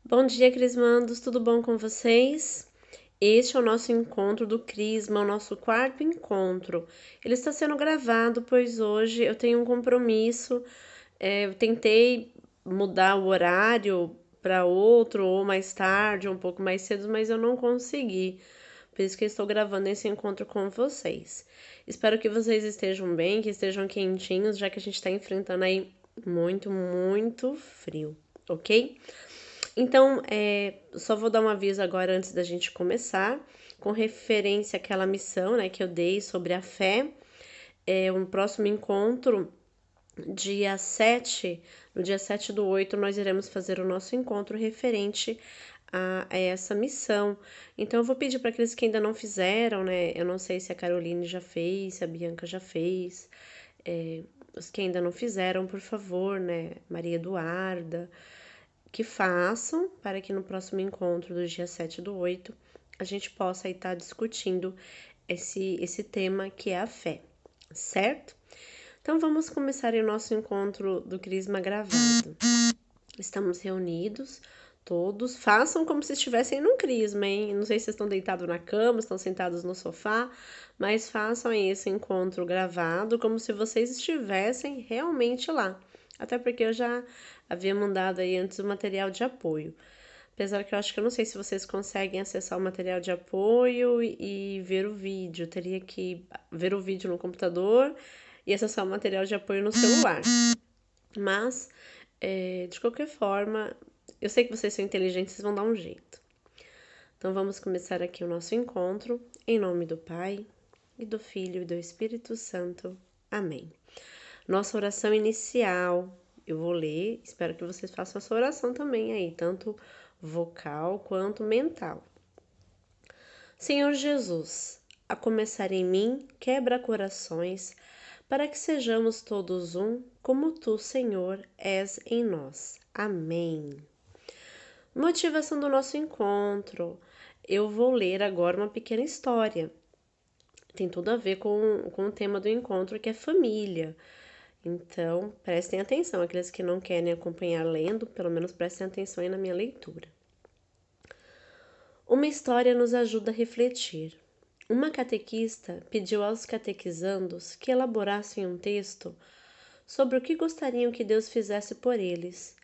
Bom dia, Crismandos, tudo bom com vocês? Este é o nosso encontro do Crisma, o nosso quarto encontro. Ele está sendo gravado, pois hoje eu tenho um compromisso. Eu tentei mudar o horário para outro, ou mais tarde, ou um pouco mais cedo, mas eu não consegui. Por isso que eu estou gravando esse encontro com vocês. Espero que vocês estejam bem, que estejam quentinhos, já que a gente está enfrentando aí muito frio, ok? Então, só vou dar um aviso agora antes da gente começar, com referência àquela missão, né, que eu dei sobre a fé. Um próximo encontro, dia 7, no dia 7/8, nós iremos fazer o nosso encontro referente a essa missão. Então, eu vou pedir para aqueles que ainda não fizeram, né, eu não sei se a Caroline já fez, se a Bianca já fez, os que ainda não fizeram, por favor, né, Maria Eduarda, que façam para que no próximo encontro do dia 7/8 a gente possa estar discutindo esse tema que é a fé, certo? Então vamos começar o nosso encontro do Crisma gravado. Estamos reunidos, todos, façam como se estivessem num Crisma, hein? Não sei se vocês estão deitados na cama, estão sentados no sofá, mas façam esse encontro gravado como se vocês estivessem realmente lá. Até porque eu já havia mandado aí antes o material de apoio. Apesar que eu acho que eu não sei se vocês conseguem acessar o material de apoio e ver o vídeo. Eu teria que ver o vídeo no computador e acessar o material de apoio no celular. Mas, de qualquer forma, eu sei que vocês são inteligentes, vocês vão dar um jeito. Então vamos começar aqui o nosso encontro, em nome do Pai, e do Filho e do Espírito Santo. Amém. Nossa oração inicial, eu vou ler, espero que vocês façam a sua oração também aí, tanto vocal quanto mental. Senhor Jesus, a começar em mim, quebra corações, para que sejamos todos um, como tu, Senhor, és em nós. Amém. Motivação do nosso encontro. Eu vou ler agora uma pequena história. Tem tudo a ver com o tema do encontro, que é família. Então, prestem atenção. Aqueles que não querem acompanhar lendo, pelo menos prestem atenção aí na minha leitura. Uma história nos ajuda a refletir. Uma catequista pediu aos catequizandos que elaborassem um texto sobre o que gostariam que Deus fizesse por eles.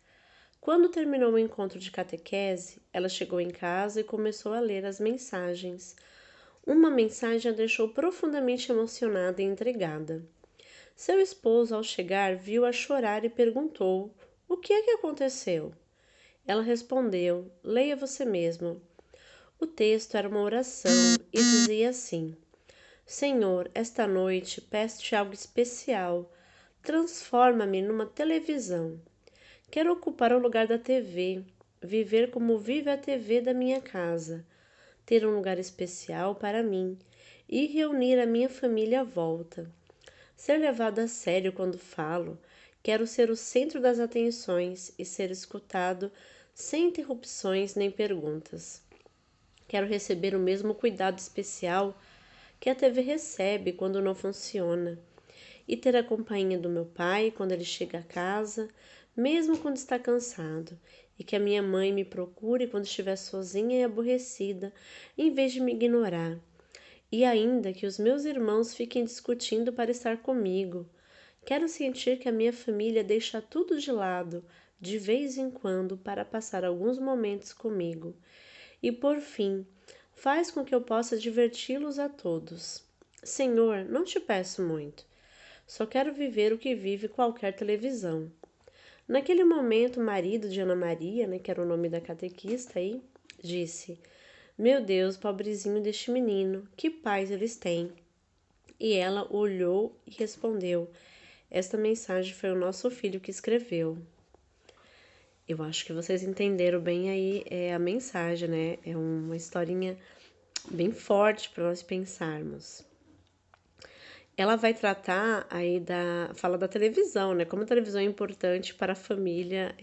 Quando terminou o encontro de catequese, ela chegou em casa e começou a ler as mensagens. Uma mensagem a deixou profundamente emocionada e intrigada. Seu esposo, ao chegar, viu-a chorar e perguntou: "O que é que aconteceu?" Ela respondeu: "Leia você mesma." O texto era uma oração e dizia assim: Senhor, esta noite peço-te algo especial. Transforma-me numa televisão. Quero ocupar o lugar da TV, viver como vive a TV da minha casa, ter um lugar especial para mim e reunir a minha família à volta. Ser levado a sério quando falo, quero ser o centro das atenções e ser escutado sem interrupções nem perguntas. Quero receber o mesmo cuidado especial que a TV recebe quando não funciona, e ter a companhia do meu pai quando ele chega a casa, mesmo quando está cansado, e que a minha mãe me procure quando estiver sozinha e aborrecida, em vez de me ignorar, e ainda que os meus irmãos fiquem discutindo para estar comigo. Quero sentir que a minha família deixa tudo de lado, de vez em quando, para passar alguns momentos comigo. E por fim, faz com que eu possa diverti-los a todos. Senhor, não te peço muito. Só quero viver o que vive qualquer televisão. Naquele momento, o marido de Ana Maria, né, que era o nome da catequista aí, disse: Meu Deus, pobrezinho deste menino, que pais eles têm. E ela olhou e respondeu: Esta mensagem foi o nosso filho que escreveu. Eu acho que vocês entenderam bem aí a mensagem, né? É uma historinha bem forte para nós pensarmos. Ela vai tratar aí fala da televisão, né? Como a televisão é importante para a família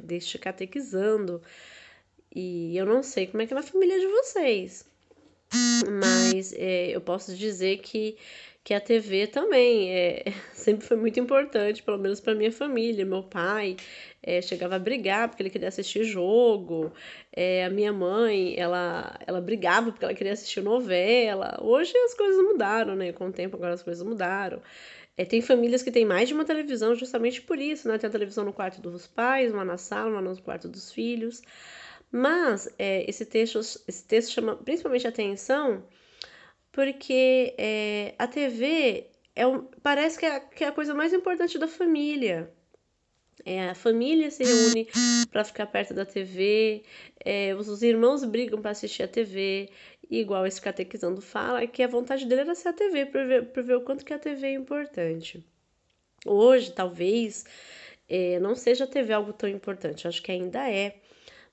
deste catequizando. E eu não sei como é que é na família de vocês, mas eu posso dizer que a TV também sempre foi muito importante, pelo menos para minha família. Meu pai chegava a brigar porque ele queria assistir jogo, a minha mãe, ela brigava porque ela queria assistir novela. Hoje as coisas mudaram, né? Com o tempo agora as coisas mudaram. Tem famílias que têm mais de uma televisão justamente por isso, né? Tem a televisão no quarto dos pais, uma na sala, uma no quarto dos filhos. Mas esse texto chama principalmente atenção porque a TV parece que é a coisa mais importante da família. A família se reúne para ficar perto da TV, os irmãos brigam para assistir a TV, e igual esse catequizando fala, que a vontade dele era ser a TV, para ver o quanto que a TV é importante. Hoje, talvez, não seja a TV algo tão importante, acho que ainda é,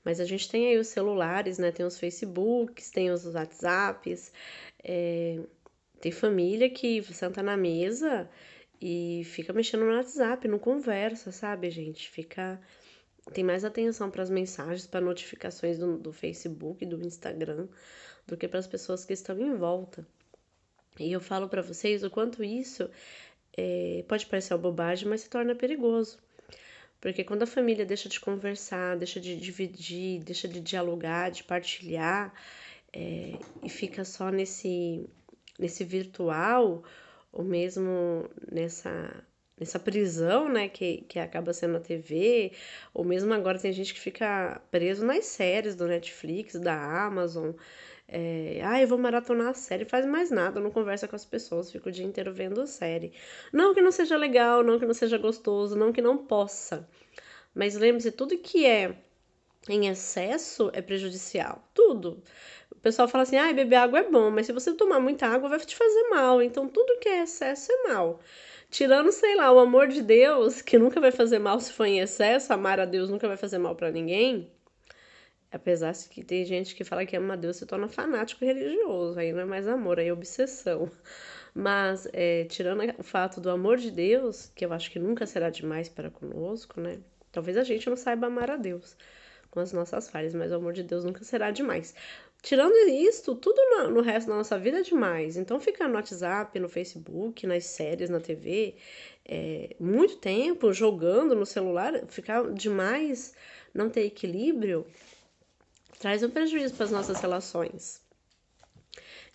mas a gente tem aí os celulares, né? Tem os Facebooks, tem os WhatsApps, tem família que senta na mesa e fica mexendo no WhatsApp, não conversa, sabe, gente? Tem mais atenção para as mensagens, para notificações do Facebook, do Instagram, do que para as pessoas que estão em volta. E eu falo para vocês o quanto isso pode parecer uma bobagem, mas se torna perigoso. Porque quando a família deixa de conversar, deixa de dividir, deixa de dialogar, de partilhar, e fica só nesse virtual, ou mesmo nessa prisão, né, que acaba sendo a TV, ou mesmo agora tem gente que fica preso nas séries do Netflix, da Amazon. Eu vou maratonar a série, faz mais nada, não conversa com as pessoas, fica o dia inteiro vendo a série. Não que não seja legal, não que não seja gostoso, não que não possa. Mas lembre-se, tudo que é em excesso é prejudicial. Tudo. O pessoal fala assim, beber água é bom, mas se você tomar muita água vai te fazer mal. Então tudo que é excesso é mal. Tirando, sei lá, o amor de Deus, que nunca vai fazer mal se for em excesso, amar a Deus nunca vai fazer mal para ninguém. Apesar de que tem gente que fala que ama a Deus se torna fanático religioso, aí não é mais amor, aí é obsessão. Mas, tirando o fato do amor de Deus, que eu acho que nunca será demais para conosco, né? Talvez a gente não saiba amar a Deus com as nossas falhas, mas o amor de Deus nunca será demais. Tirando isso, tudo no resto da nossa vida é demais. Então, ficar no WhatsApp, no Facebook, nas séries, na TV, muito tempo jogando no celular, ficar demais, não ter equilíbrio, traz um prejuízo para as nossas relações.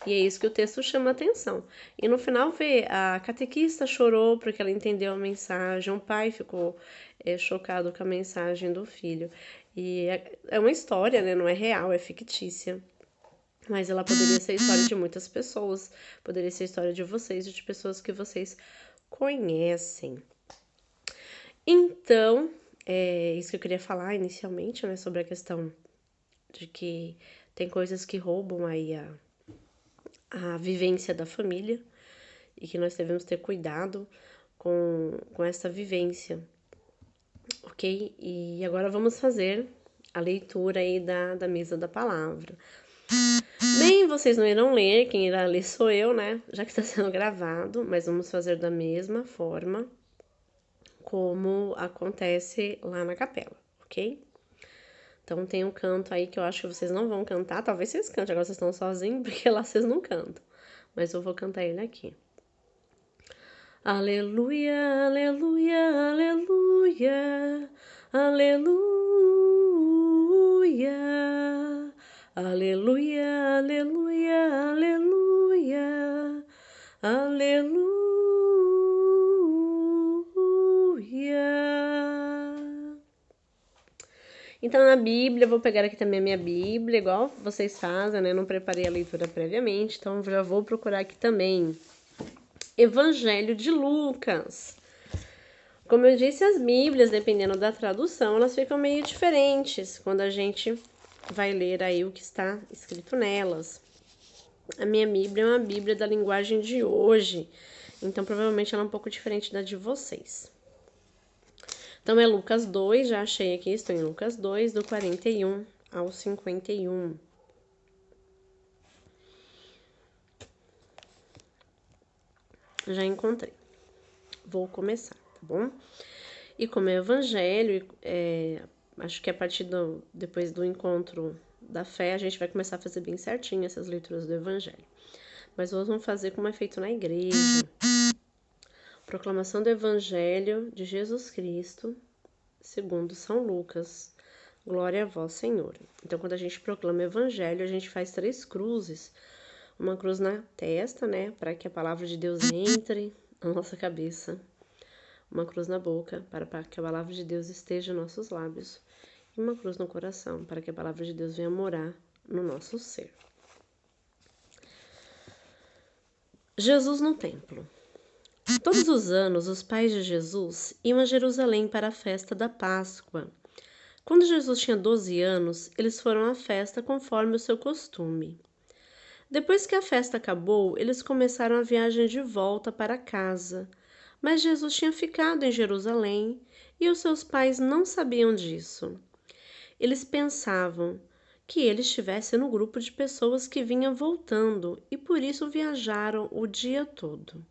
E é isso que o texto chama a atenção. E no final a catequista chorou porque ela entendeu a mensagem, o pai ficou chocado com a mensagem do filho. E é uma história, né? Não é real, é fictícia. Mas ela poderia ser a história de muitas pessoas, poderia ser a história de vocês e de pessoas que vocês conhecem. Então, é isso que eu queria falar inicialmente, né? Sobre a questão de que tem coisas que roubam aí a vivência da família e que nós devemos ter cuidado com essa vivência, ok? E agora vamos fazer a leitura aí da mesa da palavra. Bem, vocês não irão ler, quem irá ler sou eu, né? Já que está sendo gravado, mas vamos fazer da mesma forma como acontece lá na capela, ok? Então tem um canto aí que eu acho que vocês não vão cantar, talvez vocês cantem, agora vocês estão sozinhos, porque lá vocês não cantam. Mas eu vou cantar ele aqui. Aleluia, aleluia, aleluia, aleluia, aleluia, aleluia, aleluia, aleluia. Então, na Bíblia, eu vou pegar aqui também a minha Bíblia, igual vocês fazem, né? Não preparei a leitura previamente, então já vou procurar aqui também. Evangelho de Lucas. Como eu disse, as Bíblias, dependendo da tradução, elas ficam meio diferentes quando a gente vai ler aí o que está escrito nelas. A minha Bíblia é uma Bíblia da linguagem de hoje, então provavelmente ela é um pouco diferente da de vocês. Então é Lucas 2, já achei aqui, estou em Lucas 2, do 41 ao 51. Já encontrei. Vou começar, tá bom? E como é evangelho, acho que a partir depois do encontro da fé, a gente vai começar a fazer bem certinho essas leituras do evangelho. Mas hoje vamos fazer como é feito na igreja, Proclamação do Evangelho de Jesus Cristo, segundo São Lucas. Glória a vós, Senhor. Então, quando a gente proclama o Evangelho, a gente faz 3 cruzes. Uma cruz na testa, né, para que a palavra de Deus entre na nossa cabeça. Uma cruz na boca, para que a palavra de Deus esteja em nossos lábios. E uma cruz no coração, para que a palavra de Deus venha morar no nosso ser. Jesus no templo. Todos os anos, os pais de Jesus iam a Jerusalém para a festa da Páscoa. Quando Jesus tinha 12 anos, eles foram à festa conforme o seu costume. Depois que a festa acabou, eles começaram a viagem de volta para casa. Mas Jesus tinha ficado em Jerusalém e os seus pais não sabiam disso. Eles pensavam que ele estivesse no grupo de pessoas que vinha voltando e por isso viajaram o dia todo.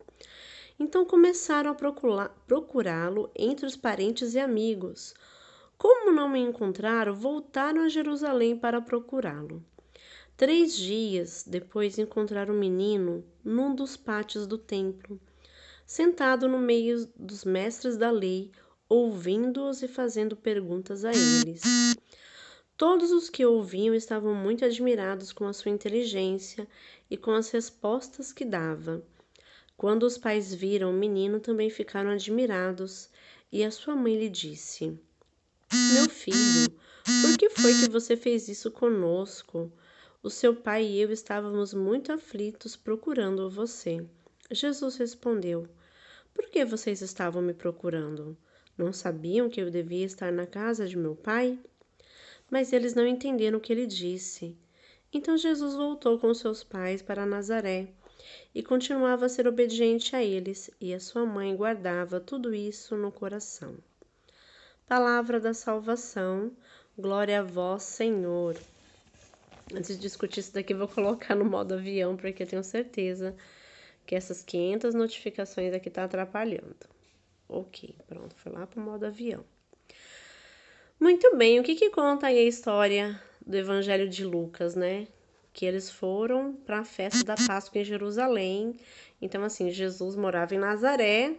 Então começaram a procurá-lo entre os parentes e amigos. Como não me encontraram, voltaram a Jerusalém para procurá-lo. 3 dias depois encontraram o menino num dos pátios do templo, sentado no meio dos mestres da lei, ouvindo-os e fazendo perguntas a eles. Todos os que ouviam estavam muito admirados com a sua inteligência e com as respostas que dava. Quando os pais viram o menino, também ficaram admirados, e a sua mãe lhe disse: Meu filho, por que foi que você fez isso conosco? O seu pai e eu estávamos muito aflitos procurando você. Jesus respondeu: Por que vocês estavam me procurando? Não sabiam que eu devia estar na casa de meu pai? Mas eles não entenderam o que ele disse. Então Jesus voltou com seus pais para Nazaré e continuava a ser obediente a eles, e a sua mãe guardava tudo isso no coração. Palavra da salvação, glória a vós, Senhor. Antes de discutir isso daqui, eu vou colocar no modo avião, porque eu tenho certeza que essas 500 notificações aqui tá atrapalhando. Ok, pronto, foi lá pro modo avião. Muito bem, o que conta aí a história do Evangelho de Lucas, né? Que eles foram para a festa da Páscoa em Jerusalém. Então, assim, Jesus morava em Nazaré.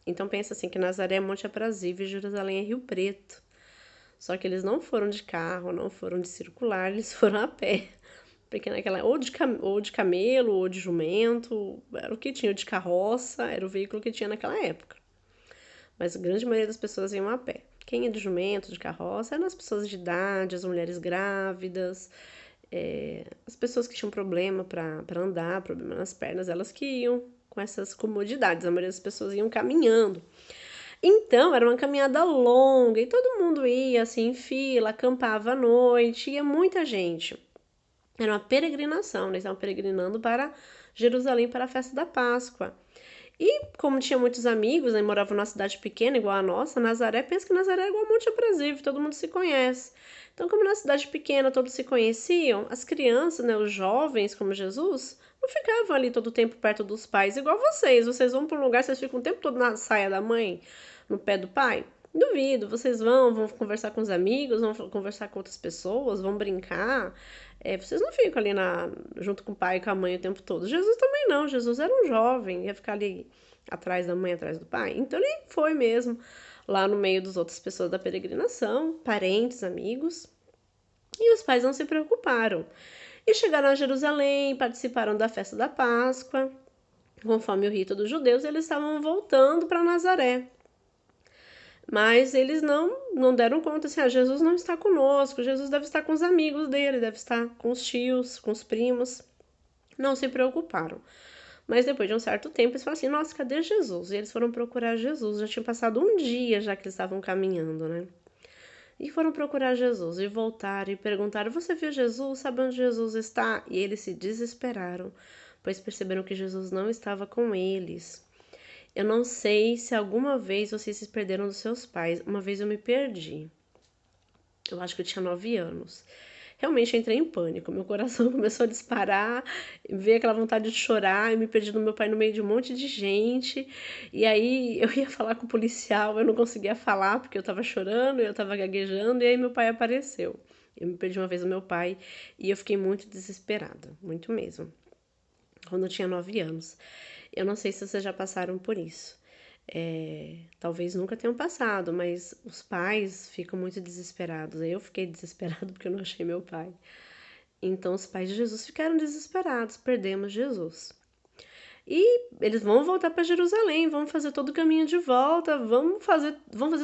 Então, pensa assim, que Nazaré é Monte Aprazível e Jerusalém é Rio Preto. Só que eles não foram de carro, não foram de circular, eles foram a pé. Porque naquela, ou de camelo, ou de jumento, era o que tinha, ou de carroça, era o veículo que tinha naquela época. Mas a grande maioria das pessoas iam a pé. Quem é de jumento, de carroça, eram as pessoas de idade, as mulheres grávidas, as pessoas que tinham problema para andar, problema nas pernas, elas que iam com essas comodidades. A maioria das pessoas iam caminhando. Então, era uma caminhada longa e todo mundo ia assim em fila, acampava à noite, ia muita gente. Era uma peregrinação, eles estavam peregrinando para Jerusalém para a festa da Páscoa. E como tinha muitos amigos, né, moravam numa cidade pequena igual a nossa, Nazaré, pensa que Nazaré é igual a Monte Aprazível, todo mundo se conhece. Então, como na cidade pequena todos se conheciam, as crianças, né, os jovens como Jesus, não ficavam ali todo o tempo perto dos pais, igual vocês. Vocês vão para um lugar, vocês ficam o tempo todo na saia da mãe, no pé do pai? Duvido, vocês vão conversar com os amigos, vão conversar com outras pessoas, vão brincar. Vocês não ficam ali junto com o pai e com a mãe o tempo todo. Jesus também não, Jesus era um jovem, ia ficar ali atrás da mãe, atrás do pai. Então ele foi mesmo lá no meio das outras pessoas da peregrinação, parentes, amigos. E os pais não se preocuparam. E chegaram a Jerusalém, participaram da festa da Páscoa. Conforme o rito dos judeus, eles estavam voltando para Nazaré. Mas eles não deram conta assim, Jesus não está conosco, Jesus deve estar com os amigos dele, deve estar com os tios, com os primos. Não se preocuparam. Mas depois de um certo tempo, eles falaram assim, nossa, cadê Jesus? E eles foram procurar Jesus, já tinha passado um dia já que eles estavam caminhando, né? E foram procurar Jesus e voltaram e perguntaram, você viu Jesus? Sabe onde Jesus está? E eles se desesperaram, pois perceberam que Jesus não estava com eles. Eu não sei se alguma vez vocês se perderam dos seus pais. Uma vez eu me perdi. Eu acho que eu tinha 9 anos. Realmente eu entrei em pânico. Meu coração começou a disparar, veio aquela vontade de chorar. Eu me perdi do meu pai no meio de um monte de gente. E aí eu ia falar com o policial, eu não conseguia falar porque eu tava chorando, eu tava gaguejando. E aí meu pai apareceu. Eu me perdi uma vez do meu pai e eu fiquei muito desesperada, muito mesmo. Quando eu tinha 9 anos. Eu não sei se vocês já passaram por isso. Talvez nunca tenham passado, mas os pais ficam muito desesperados. Eu fiquei desesperado porque eu não achei meu pai. Então os pais de Jesus ficaram desesperados, perdemos Jesus. E eles vão voltar para Jerusalém, vão fazer todo o caminho de volta, vamos fazer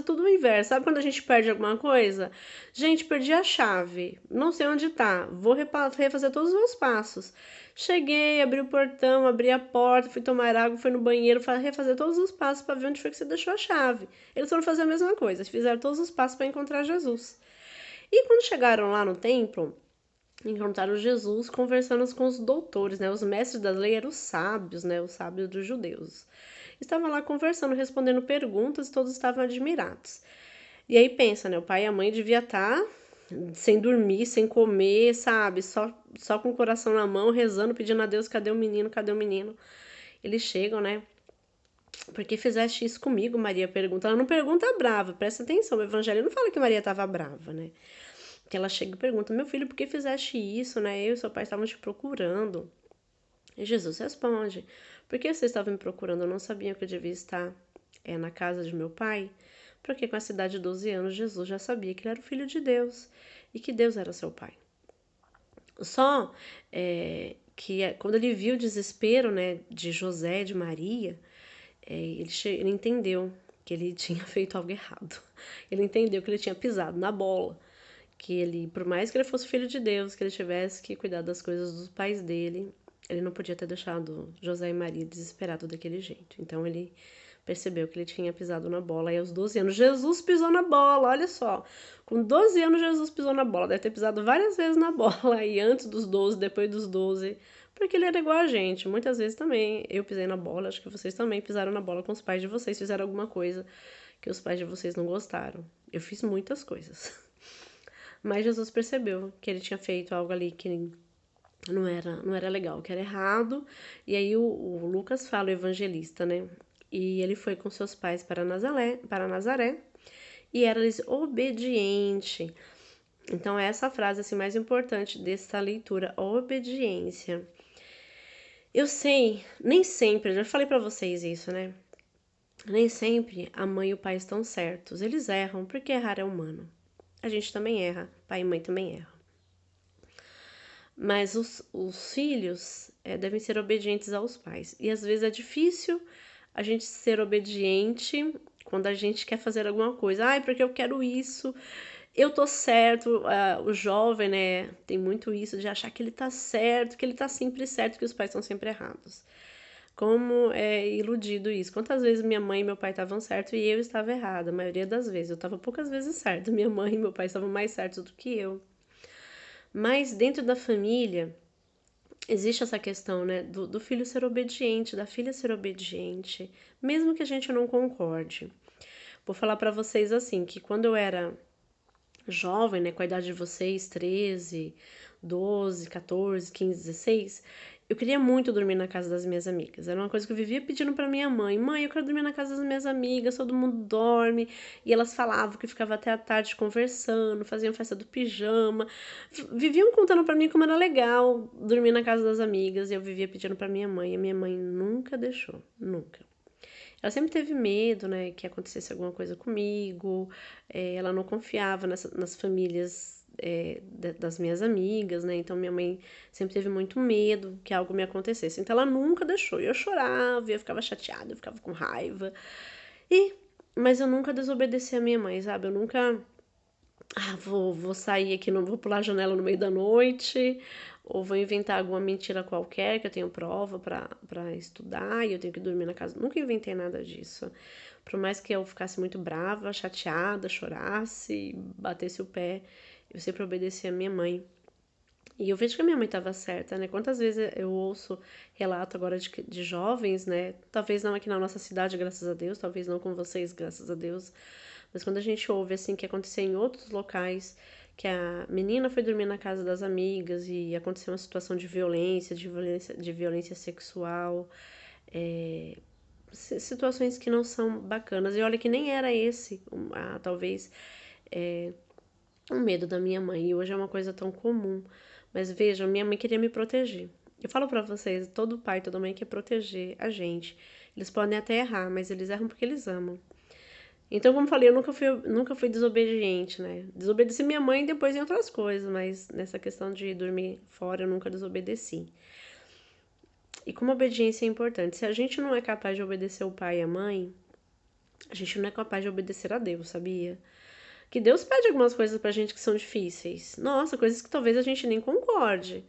tudo o inverso. Sabe quando a gente perde alguma coisa? Gente, perdi a chave, não sei onde tá, vou refazer todos os meus passos. Cheguei, abri o portão, abri a porta, fui tomar água, fui no banheiro, refazer todos os passos para ver onde foi que você deixou a chave. Eles foram fazer a mesma coisa, fizeram todos os passos para encontrar Jesus. E quando chegaram lá no templo, encontraram Jesus conversando com os doutores, né? Os mestres da lei eram os sábios, né? Os sábios dos judeus. Estavam lá conversando, respondendo perguntas e todos estavam admirados. E aí pensa, né? O pai e a mãe devia estar sem dormir, sem comer, sabe? Só com o coração na mão, rezando, pedindo a Deus, cadê o menino, cadê o menino? Eles chegam, né? Por que fizeste isso comigo? Maria pergunta. Ela não pergunta brava, presta atenção. O evangelho não fala que Maria estava brava, né? Que ela chega e pergunta: meu filho, por que fizeste isso, né? Eu e seu pai estavam te procurando. E Jesus responde: por que você estava me procurando? Eu não sabia que eu devia estar na casa de meu pai? Porque com a idade de 12 anos, Jesus já sabia que ele era o filho de Deus e que Deus era seu pai. Só quando ele viu o desespero, né, de José, de Maria, ele entendeu que ele tinha feito algo errado. Ele entendeu que ele tinha pisado na bola. Que ele, por mais que ele fosse filho de Deus, que ele tivesse que cuidar das coisas dos pais dele, ele não podia ter deixado José e Maria desesperados daquele jeito. Então ele percebeu que ele tinha pisado na bola. E aos 12 anos, Jesus pisou na bola, olha só. Com 12 anos, Jesus pisou na bola. Deve ter pisado várias vezes na bola, e antes dos 12, depois dos 12, porque ele era igual a gente. Muitas vezes também eu pisei na bola, acho que vocês também pisaram na bola com os pais de vocês, fizeram alguma coisa que os pais de vocês não gostaram. Eu fiz muitas coisas. Mas Jesus percebeu que ele tinha feito algo ali que não era legal, que era errado. E aí o Lucas fala, o evangelista, né? E ele foi com seus pais para Nazaré e era-lhes obediente. Então é essa frase assim, mais importante dessa leitura, obediência. Eu sei, nem sempre, eu já falei para vocês isso, né? Nem sempre a mãe e o pai estão certos. Eles erram, porque errar é humano. A gente também erra, pai e mãe também erram. Mas os filhos devem ser obedientes aos pais. E às vezes é difícil a gente ser obediente quando a gente quer fazer alguma coisa. Ai, porque eu quero isso, eu tô certo. O jovem, né, tem muito isso de achar que ele tá certo, que ele tá sempre certo, que os pais estão sempre errados. Como é iludido isso. Quantas vezes minha mãe e meu pai estavam certos e eu estava errada? A maioria das vezes. Eu estava poucas vezes certa. Minha mãe e meu pai estavam mais certos do que eu. Mas dentro da família, existe essa questão, né, do filho ser obediente, da filha ser obediente, mesmo que a gente não concorde. Vou falar para vocês assim, que quando eu era jovem, né, com a idade de vocês, 13, 12, 14, 15, 16, eu queria muito dormir na casa das minhas amigas. Era uma coisa que eu vivia pedindo para minha mãe: mãe, eu quero dormir na casa das minhas amigas, todo mundo dorme. E elas falavam que ficava até a tarde conversando, faziam festa do pijama, viviam contando para mim como era legal dormir na casa das amigas. E eu vivia pedindo para minha mãe, e minha mãe nunca deixou, nunca. Ela sempre teve medo, né, que acontecesse alguma coisa comigo. Ela não confiava nas famílias das minhas amigas, né? Então minha mãe sempre teve muito medo que algo me acontecesse. Então ela nunca deixou. Eu chorava, eu ficava chateada, eu ficava com raiva. Mas eu nunca desobedeci a minha mãe, sabe? Eu nunca vou sair aqui, não vou pular a janela no meio da noite, ou vou inventar alguma mentira qualquer que eu tenho prova para estudar e eu tenho que dormir na casa. Nunca inventei nada disso. Por mais que eu ficasse muito brava, chateada, chorasse, batesse o pé, eu sempre obedeci a minha mãe. E eu vejo que a minha mãe estava certa, né? Quantas vezes eu ouço relato agora de jovens, né? Talvez não aqui na nossa cidade, graças a Deus, talvez não com vocês, graças a Deus, mas quando a gente ouve assim que aconteceu em outros locais, que a menina foi dormir na casa das amigas e aconteceu uma situação de violência sexual, situações que não são bacanas. E olha que nem era esse, talvez, o medo da minha mãe. E hoje é uma coisa tão comum. Mas vejam, minha mãe queria me proteger. Eu falo pra vocês, todo pai, toda mãe quer proteger a gente, Eles podem até errar, mas eles erram porque eles amam. Então, como falei, eu nunca fui desobediente, né? Desobedeci minha mãe depois em outras coisas, mas nessa questão de dormir fora eu nunca desobedeci. E como a obediência é importante, se a gente não é capaz de obedecer o pai e a mãe, a gente não é capaz de obedecer a Deus, sabia? Que Deus pede algumas coisas pra gente que são difíceis. Nossa, coisas que talvez a gente nem concorde.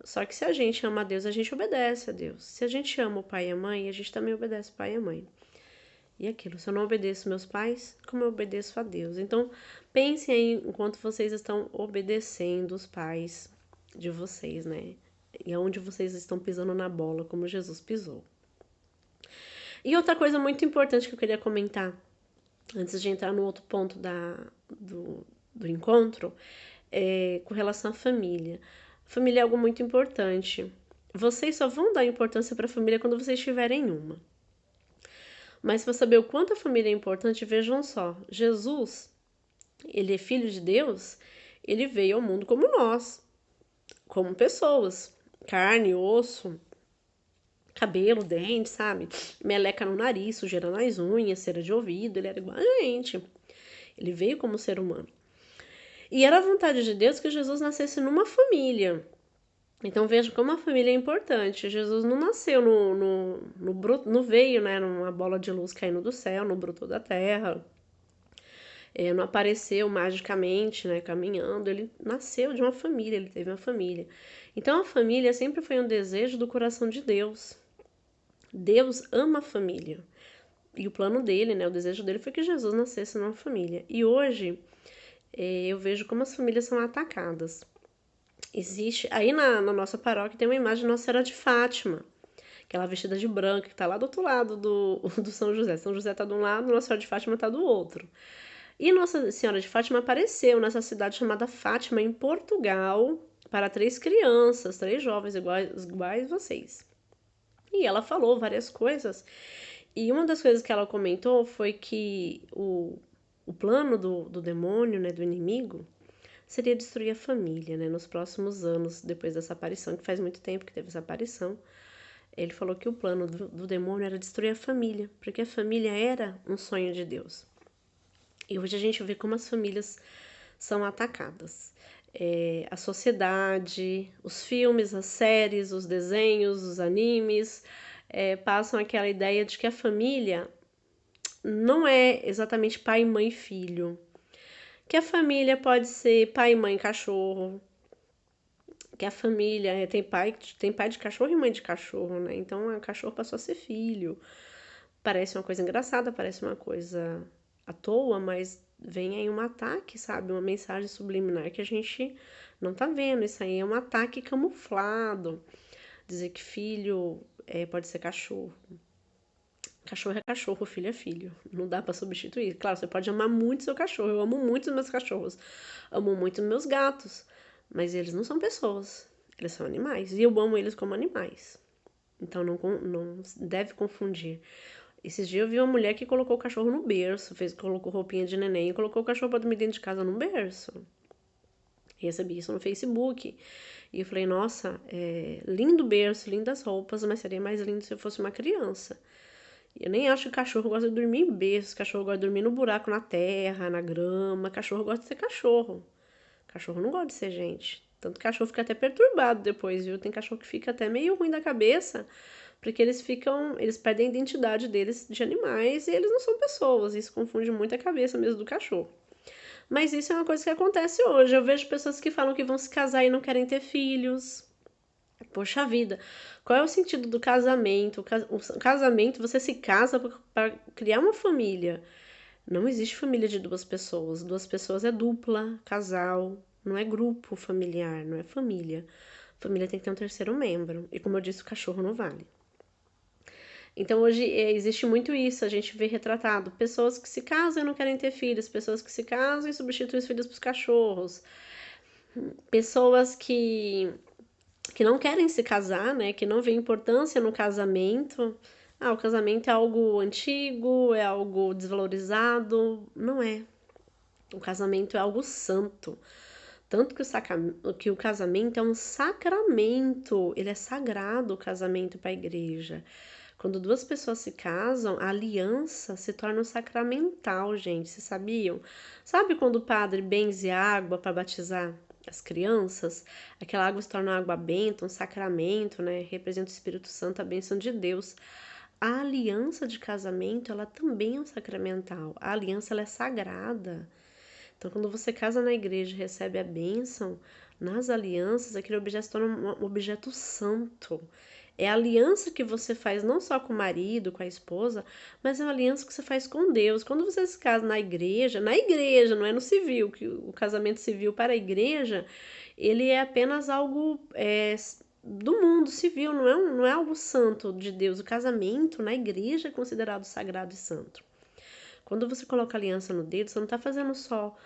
Só que se a gente ama a Deus, a gente obedece a Deus. Se a gente ama o pai e a mãe, a gente também obedece o pai e a mãe. E aquilo, se eu não obedeço meus pais, como eu obedeço a Deus? Então, pensem aí enquanto vocês estão obedecendo os pais de vocês, né? E aonde vocês estão pisando na bola, como Jesus pisou. E outra coisa muito importante que eu queria comentar, antes de entrar no outro ponto do encontro, é com relação à família. Família é algo muito importante. Vocês só vão dar importância para a família quando vocês tiverem uma. Mas para saber o quanto a família é importante, vejam só. Jesus, ele é filho de Deus, ele veio ao mundo como nós, como pessoas. Carne, osso, cabelo, dente, sabe? Meleca no nariz, sujeira nas unhas, cera de ouvido, ele era igual a gente. Ele veio como ser humano. E era a vontade de Deus que Jesus nascesse numa família. Então veja como a família é importante. Jesus não nasceu não veio, né, numa bola de luz caindo do céu, não brotou da terra. Não apareceu magicamente, né, caminhando. Ele nasceu de uma família, ele teve uma família. Então a família sempre foi um desejo do coração de Deus. Deus ama a família. E o plano dele, né, o desejo dele foi que Jesus nascesse numa família. E hoje eu vejo como as famílias são atacadas. Existe, aí na nossa paróquia tem uma imagem de Nossa Senhora de Fátima, aquela vestida de branco, que tá lá do outro lado do São José. São José tá de um lado, Nossa Senhora de Fátima tá do outro. E Nossa Senhora de Fátima apareceu nessa cidade chamada Fátima, em Portugal, para 3 crianças, 3 jovens iguais vocês. E ela falou várias coisas. E uma das coisas que ela comentou foi que o plano do demônio, né, do inimigo, seria destruir a família, né? Nos próximos anos, depois dessa aparição, que faz muito tempo que teve essa aparição, ele falou que o plano do demônio era destruir a família, porque a família era um sonho de Deus. E hoje a gente vê como as famílias são atacadas. A sociedade, os filmes, as séries, os desenhos, os animes, passam aquela ideia de que a família não é exatamente pai, mãe e filho. Que a família pode ser pai, mãe, cachorro. Que a família tem pai de cachorro e mãe de cachorro, né? Então o cachorro passou a ser filho. Parece uma coisa engraçada, parece uma coisa à toa, mas vem aí um ataque, sabe? Uma mensagem subliminar que a gente não tá vendo. Isso aí é um ataque camuflado. Dizer que filho pode ser cachorro. Cachorro é cachorro, filho é filho. Não dá pra substituir. Claro, você pode amar muito seu cachorro. Eu amo muito os meus cachorros. Amo muito os meus gatos. Mas eles não são pessoas. Eles são animais. E eu amo eles como animais. Então não deve confundir. Esses dias eu vi uma mulher que colocou o cachorro no berço. Colocou roupinha de neném e colocou o cachorro pra dormir dentro de casa no berço. Recebi isso no Facebook. E eu falei, nossa, lindo berço, lindas roupas, mas seria mais lindo se eu fosse uma criança. Eu nem acho que cachorro gosta de dormir em berço. Cachorro gosta de dormir no buraco, na terra, na grama. Cachorro gosta de ser cachorro. Cachorro não gosta de ser gente. Tanto que cachorro fica até perturbado depois, viu? Tem cachorro que fica até meio ruim da cabeça, porque eles perdem a identidade deles de animais e eles não são pessoas. Isso confunde muito a cabeça mesmo do cachorro. Mas isso é uma coisa que acontece hoje. Eu vejo pessoas que falam que vão se casar e não querem ter filhos. Poxa vida, qual é o sentido do casamento? O casamento, você se casa para criar uma família. Não existe família de 2 pessoas. 2 pessoas é dupla, casal, não é grupo familiar, não é família. Família tem que ter um terceiro membro. E como eu disse, o cachorro não vale. Então hoje existe muito isso, a gente vê retratado. Pessoas que se casam e não querem ter filhos, pessoas que se casam e substituem os filhos para os cachorros. Pessoas que não querem se casar, né? Que não vê importância no casamento. Ah, o casamento é algo antigo, é algo desvalorizado. Não é. O casamento é algo santo. Tanto que o casamento é um sacramento. Ele é sagrado, o casamento para a igreja. Quando duas pessoas se casam, a aliança se torna sacramental, gente. Vocês sabiam? Sabe quando o padre benze a água para batizar as crianças? Aquela água se torna água benta, um sacramento, né? Representa o Espírito Santo, a bênção de Deus. A aliança de casamento, ela também é um sacramental. A aliança, ela é sagrada. Então, quando você casa na igreja e recebe a bênção, nas alianças, aquele objeto se torna um objeto santo. É a aliança que você faz não só com o marido, com a esposa, mas é uma aliança que você faz com Deus. Quando você se casa na igreja, não é no civil, que o casamento civil para a igreja, ele é apenas algo do mundo civil, não é algo santo de Deus. O casamento na igreja é considerado sagrado e santo. Quando você coloca aliança no dedo, você não está fazendo só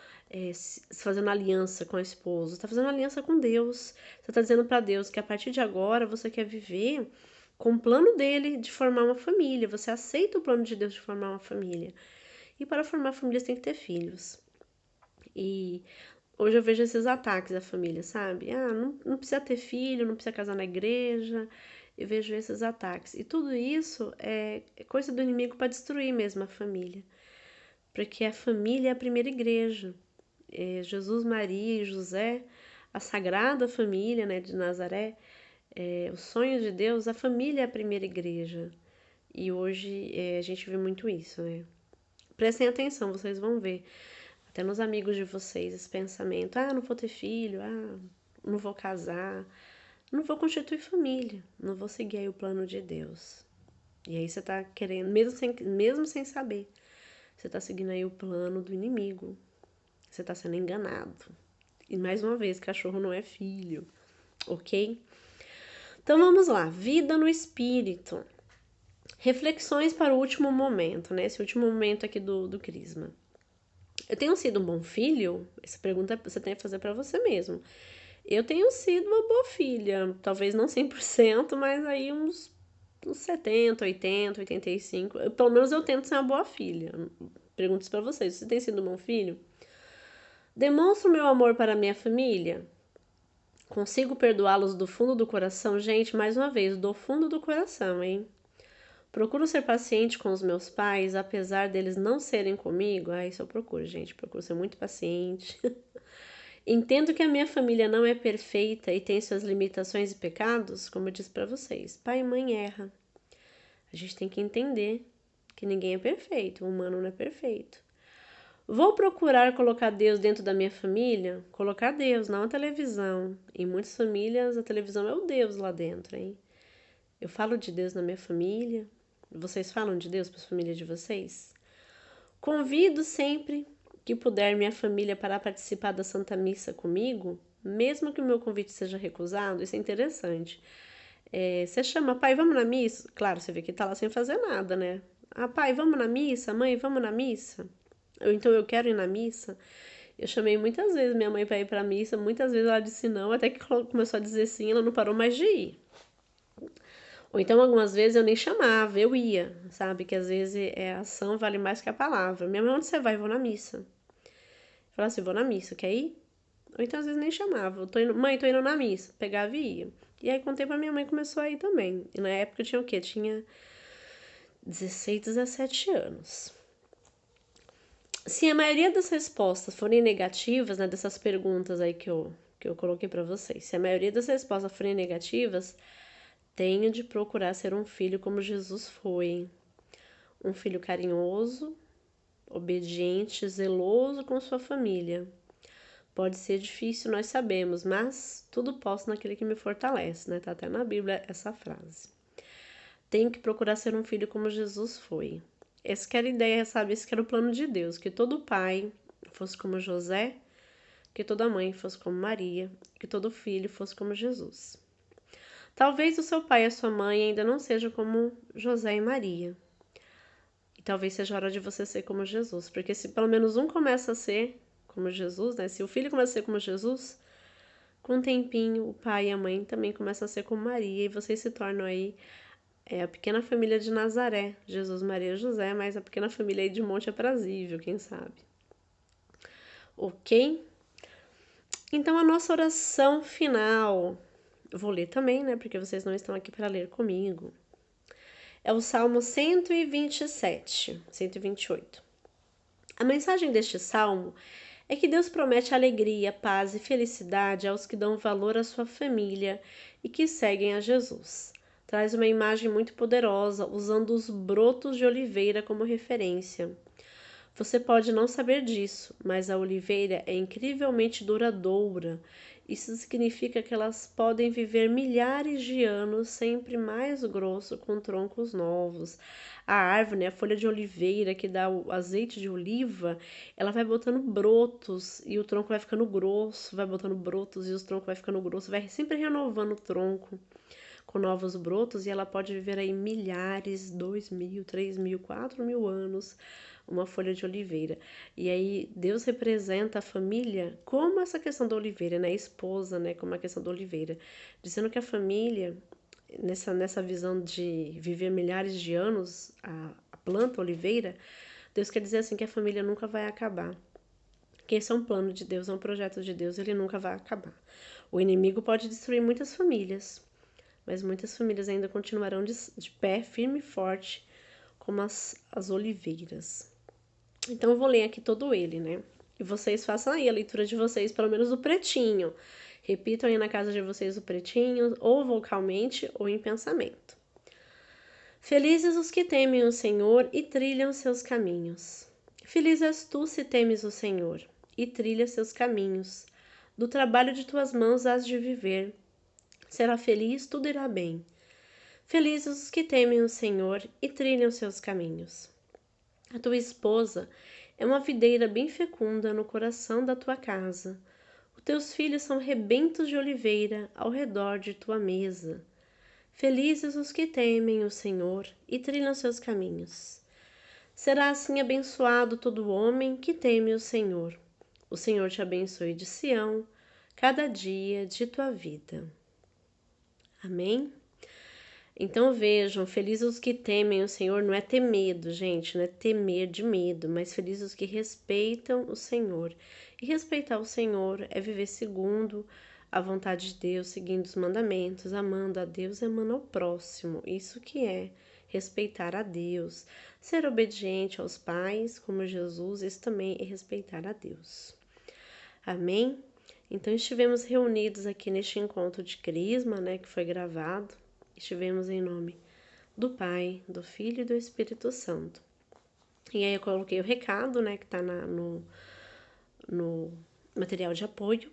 fazendo aliança com a esposa, você está fazendo aliança com Deus. Você está dizendo para Deus que a partir de agora você quer viver com o plano dele de formar uma família. Você aceita o plano de Deus de formar uma família. E para formar família você tem que ter filhos. E hoje eu vejo esses ataques à família, sabe? Não precisa ter filho, não precisa casar na igreja. Eu vejo esses ataques. E tudo isso é coisa do inimigo para destruir mesmo a família. Porque a família é a primeira igreja. Jesus, Maria e José, a Sagrada Família, né, de Nazaré, o sonho de Deus, a família é a primeira igreja. E hoje a gente vê muito isso, né? Prestem atenção, vocês vão ver. Até nos amigos de vocês, esse pensamento: não vou ter filho, não vou casar, não vou constituir família, não vou seguir aí o plano de Deus. E aí você tá querendo, mesmo sem saber, você tá seguindo aí o plano do inimigo. Você tá sendo enganado. E mais uma vez, cachorro não é filho, ok? Então vamos lá, vida no espírito. Reflexões para o último momento, né? Esse último momento aqui do Crisma. Eu tenho sido um bom filho? Essa pergunta você tem que fazer para você mesmo. Eu tenho sido uma boa filha, talvez não 100%, mas aí uns 70, 80, 85. Pelo menos eu tento ser uma boa filha. Pergunto para vocês, você tem sido um bom filho? Demonstro meu amor para minha família? Consigo perdoá-los do fundo do coração? Gente, mais uma vez, do fundo do coração, hein? Procuro ser paciente com os meus pais, apesar deles não serem comigo? Isso eu procuro, gente. Procuro ser muito paciente. Entendo que a minha família não é perfeita e tem suas limitações e pecados, como eu disse para vocês. Pai e mãe erram. A gente tem que entender que ninguém é perfeito, o humano não é perfeito. Vou procurar colocar Deus dentro da minha família? Colocar Deus, não a televisão. Em muitas famílias, a televisão é o Deus lá dentro, hein? Eu falo de Deus na minha família. Vocês falam de Deus para as famílias de vocês? Convido sempre que puder minha família para participar da Santa Missa comigo, mesmo que o meu convite seja recusado. Isso é interessante. Você chama, pai, vamos na missa? Claro, você vê que tá lá sem fazer nada, né? Pai, vamos na missa? Mãe, vamos na missa? Então eu quero ir na missa. Eu chamei muitas vezes minha mãe para ir para a missa, muitas vezes ela disse não, até que começou a dizer sim, ela não parou mais de ir. Ou então algumas vezes eu nem chamava, eu ia, sabe? Que às vezes a ação vale mais que a palavra. Minha mãe, onde você vai? Eu vou na missa. Eu falava assim, vou na missa, quer ir? Ou então às vezes nem chamava, mãe, tô indo na missa. Pegava e ia. E aí com o tempo a minha mãe começou a ir também. E na época eu tinha o quê? Tinha 16, 17 anos. Se a maioria das respostas forem negativas, né, dessas perguntas aí que eu coloquei para vocês, se a maioria das respostas forem negativas, tenho de procurar ser um filho como Jesus foi. Um filho carinhoso, obediente, zeloso com sua família. Pode ser difícil, nós sabemos, mas tudo posso naquele que me fortalece, né? Tá até na Bíblia essa frase. Tenho que procurar ser um filho como Jesus foi. Essa que era a ideia, sabe? Esse que era o plano de Deus, que todo pai fosse como José, que toda mãe fosse como Maria, que todo filho fosse como Jesus. Talvez o seu pai e a sua mãe ainda não sejam como José e Maria. E talvez seja a hora de você ser como Jesus, porque se pelo menos um começa a ser como Jesus, né? Se o filho começa a ser como Jesus, com um tempinho o pai e a mãe também começam a ser como Maria e vocês se tornam aí a pequena família de Nazaré, Jesus, Maria e José, mas a pequena família aí de Monte Aprazível, quem sabe. Ok? Então a nossa oração final, eu vou ler também, né? Porque vocês não estão aqui para ler comigo. é o Salmo 127, 128. A mensagem deste salmo é que Deus promete alegria, paz e felicidade aos que dão valor à sua família e que seguem a Jesus. Traz uma imagem muito poderosa, usando os brotos de oliveira como referência. Você pode não saber disso, mas a oliveira é incrivelmente duradoura. Isso significa que elas podem viver milhares de anos, sempre mais grosso, com troncos novos. A árvore, a folha de oliveira que dá o azeite de oliva, ela vai botando brotos e o tronco vai ficando grosso, vai botando brotos e os troncos vai ficando grosso, vai sempre renovando o tronco com novos brotos e ela pode viver aí milhares, 2.000, 3.000, 4.000 anos, uma folha de oliveira. E aí Deus representa a família como essa questão da oliveira, né? A esposa, né? Como a questão da oliveira, dizendo que a família nessa visão de viver milhares de anos, a planta a oliveira, Deus quer dizer assim que a família nunca vai acabar. Que esse é um plano de Deus, é um projeto de Deus, ele nunca vai acabar. O inimigo pode destruir muitas famílias, mas muitas famílias ainda continuarão de pé, firme e forte, como as oliveiras. Então eu vou ler aqui todo ele, né? E vocês façam aí a leitura de vocês, pelo menos o pretinho. Repitam aí na casa de vocês o pretinho, ou vocalmente, ou em pensamento. Felizes os que temem o Senhor e trilham seus caminhos. Feliz és tu se temes o Senhor e trilha seus caminhos. Do trabalho de tuas mãos hás de viver. Será feliz, tudo irá bem. Felizes os que temem o Senhor e trilham seus caminhos. A tua esposa é uma videira bem fecunda no coração da tua casa. Os teus filhos são rebentos de oliveira ao redor de tua mesa. Felizes os que temem o Senhor e trilham seus caminhos. Será assim abençoado todo homem que teme o Senhor. O Senhor te abençoe de Sião, cada dia de tua vida. Amém? Então vejam, felizes os que temem o Senhor, não é ter medo, gente, não é temer de medo, mas felizes os que respeitam o Senhor. E respeitar o Senhor é viver segundo a vontade de Deus, seguindo os mandamentos, amando a Deus e amando ao próximo. Isso que é respeitar a Deus. Ser obediente aos pais, como Jesus, isso também é respeitar a Deus. Amém? Então estivemos reunidos aqui neste encontro de Crisma, né, que foi gravado. Estivemos em nome do Pai, do Filho e do Espírito Santo. E aí eu coloquei o recado, né, que tá no material de apoio,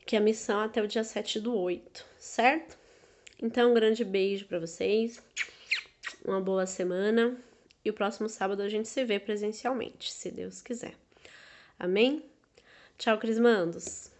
que é a missão até o dia 7/8, certo? Então, um grande beijo para vocês, uma boa semana, e o próximo sábado a gente se vê presencialmente, se Deus quiser. Amém? Tchau, Crismandos!